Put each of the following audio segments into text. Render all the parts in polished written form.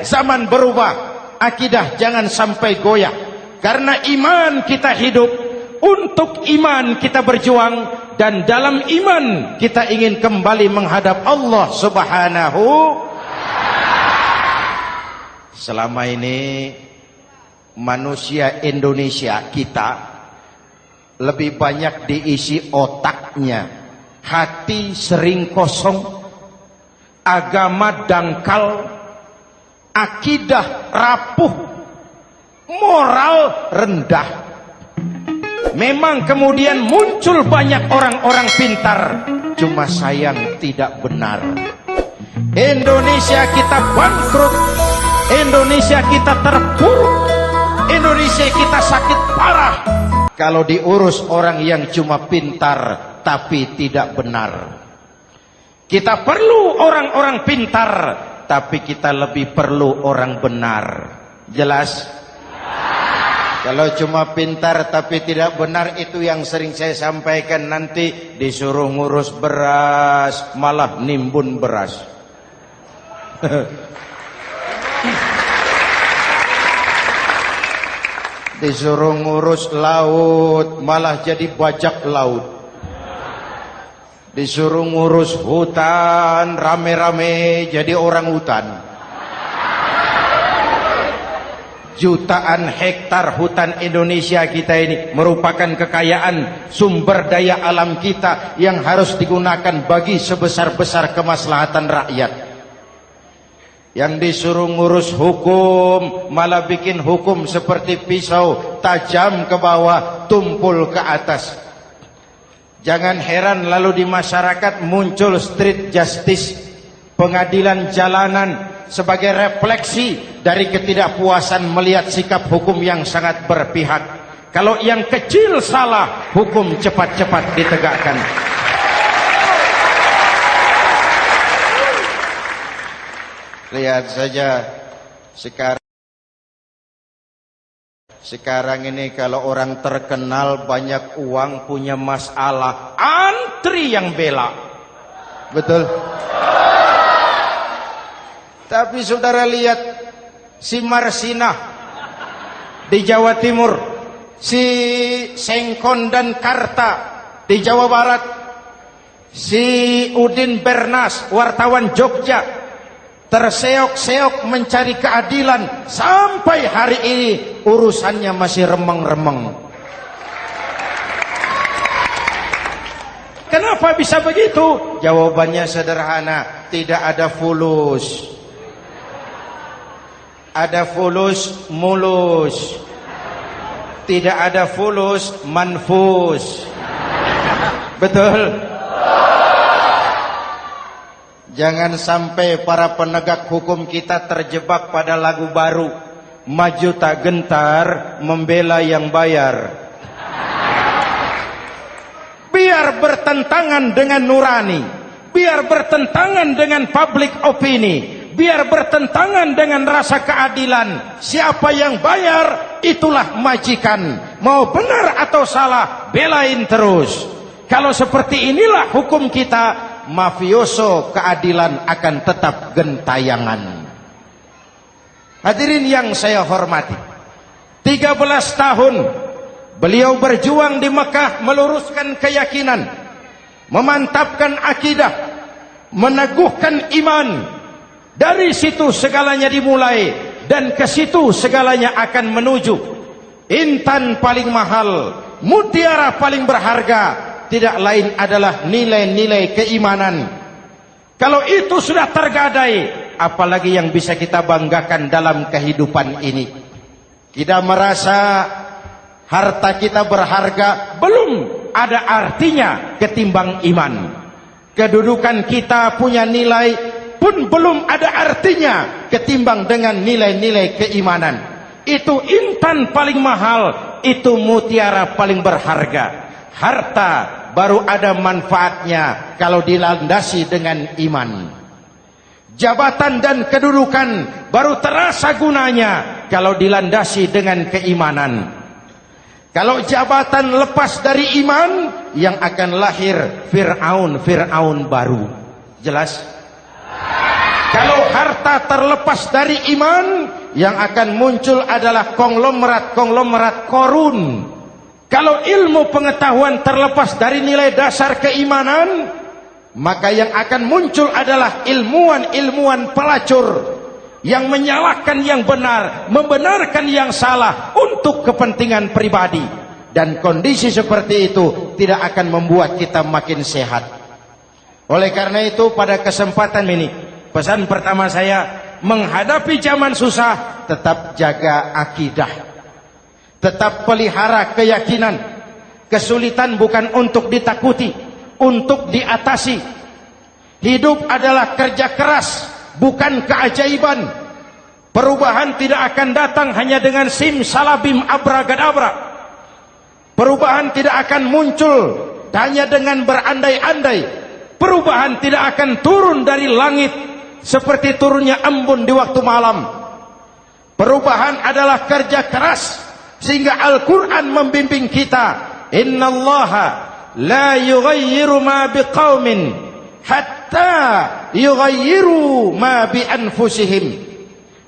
zaman berubah, akidah jangan sampai goyah. Karena iman kita hidup, untuk iman kita berjuang, dan dalam iman kita ingin kembali menghadap Allah Subhanahu. Selama ini manusia Indonesia kita lebih banyak diisi otaknya, hati sering kosong, agama dangkal, akidah rapuh, moral rendah. Memang kemudian muncul banyak orang-orang pintar, cuma sayang tidak benar. Indonesia kita bangkrut, Indonesia kita terpuruk, Indonesia kita sakit parah kalau diurus orang yang cuma pintar tapi tidak benar. Kita perlu orang-orang pintar, tapi kita lebih perlu orang benar. Jelas? Kalau cuma pintar tapi tidak benar, itu yang sering saya sampaikan, nanti disuruh ngurus beras malah nimbun beras. Disuruh ngurus laut malah jadi bajak laut. Disuruh ngurus hutan rame-rame jadi orang hutan. Jutaan hektar hutan Indonesia kita ini merupakan kekayaan sumber daya alam kita yang harus digunakan bagi sebesar-besar kemaslahatan rakyat. Yang disuruh ngurus hukum malah bikin hukum seperti pisau, tajam ke bawah, tumpul ke atas. Jangan heran lalu di masyarakat muncul street justice, pengadilan jalanan, sebagai refleksi dari ketidakpuasan melihat sikap hukum yang sangat berpihak. Kalau yang kecil salah, hukum cepat-cepat ditegakkan. Lihat saja sekarang ini kalau orang terkenal banyak uang, punya masalah, antri yang bela. Betul? Tapi saudara lihat si Marsinah di Jawa Timur, si Sengkon dan Karta di Jawa Barat, si Udin Bernas wartawan Jogja, terseok-seok mencari keadilan, sampai hari ini urusannya masih remeng-remeng. Kenapa bisa begitu? Jawabannya sederhana, tidak ada fulus. Ada fulus mulus, tidak ada fulus manfus. Betul? Jangan sampai para penegak hukum kita terjebak pada lagu baru, maju tak gentar membela yang bayar. Biar bertentangan dengan nurani, biar bertentangan dengan public opini, biar bertentangan dengan rasa keadilan. Siapa yang bayar, itulah majikan. Mau benar atau salah, belain terus. Kalau seperti inilah hukum kita, mafioso keadilan akan tetap gentayangan. Hadirin yang saya hormati, 13 tahun beliau berjuang di Mekah, meluruskan keyakinan, memantapkan akidah, meneguhkan iman. Dari situ segalanya dimulai, dan ke situ segalanya akan menuju. Intan paling mahal, mutiara paling berharga, tidak lain adalah nilai-nilai keimanan. Kalau itu sudah tergadai, apalagi yang bisa kita banggakan dalam kehidupan ini? Kita merasa harta kita berharga, belum ada artinya ketimbang iman. Kedudukan kita punya nilai pun belum ada artinya ketimbang dengan nilai-nilai keimanan. Itu intan paling mahal, itu mutiara paling berharga. Harta baru ada manfaatnya kalau dilandasi dengan iman. Jabatan dan kedudukan baru terasa gunanya kalau dilandasi dengan keimanan. Kalau jabatan lepas dari iman, yang akan lahir Fir'aun baru. Jelas? Kalau harta terlepas dari iman, yang akan muncul adalah konglomerat korun. Kalau ilmu pengetahuan terlepas dari nilai dasar keimanan, maka yang akan muncul adalah ilmuwan pelacur yang menyalahkan yang benar, membenarkan yang salah untuk kepentingan pribadi. Dan kondisi seperti itu tidak akan membuat kita makin sehat. Oleh karena itu pada kesempatan ini, pesan pertama saya, menghadapi zaman susah, tetap jaga akidah, tetap pelihara keyakinan. Kesulitan bukan untuk ditakuti, untuk diatasi. Hidup adalah kerja keras, bukan keajaiban. Perubahan tidak akan datang hanya dengan simsalabim abragadabra. Perubahan tidak akan muncul hanya dengan berandai-andai. Perubahan tidak akan turun dari langit seperti turunnya embun di waktu malam. Perubahan adalah kerja keras, sehingga Al-Quran membimbing kita, innallaha la yughayyiru ma biqaumin hatta yughayyiru ma bi anfusihim.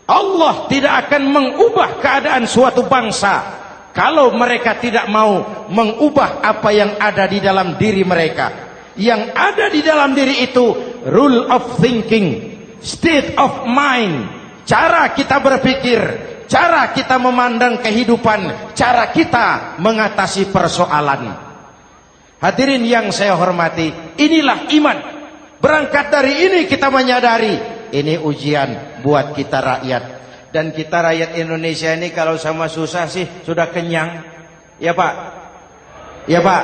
Allah tidak akan mengubah keadaan suatu bangsa kalau mereka tidak mau mengubah apa yang ada di dalam diri mereka. Yang ada di dalam diri itu rule of thinking, state of mind, cara kita berpikir, cara kita memandang kehidupan, cara kita mengatasi persoalan. Hadirin yang saya hormati, inilah iman. Berangkat dari ini kita menyadari, ini ujian buat kita rakyat. Dan kita rakyat Indonesia ini kalau sama susah sih sudah kenyang. Ya Pak? Ya Pak?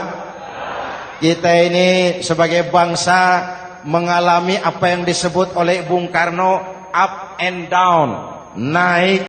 Kita ini sebagai bangsa mengalami apa yang disebut oleh Bung Karno up and down, naik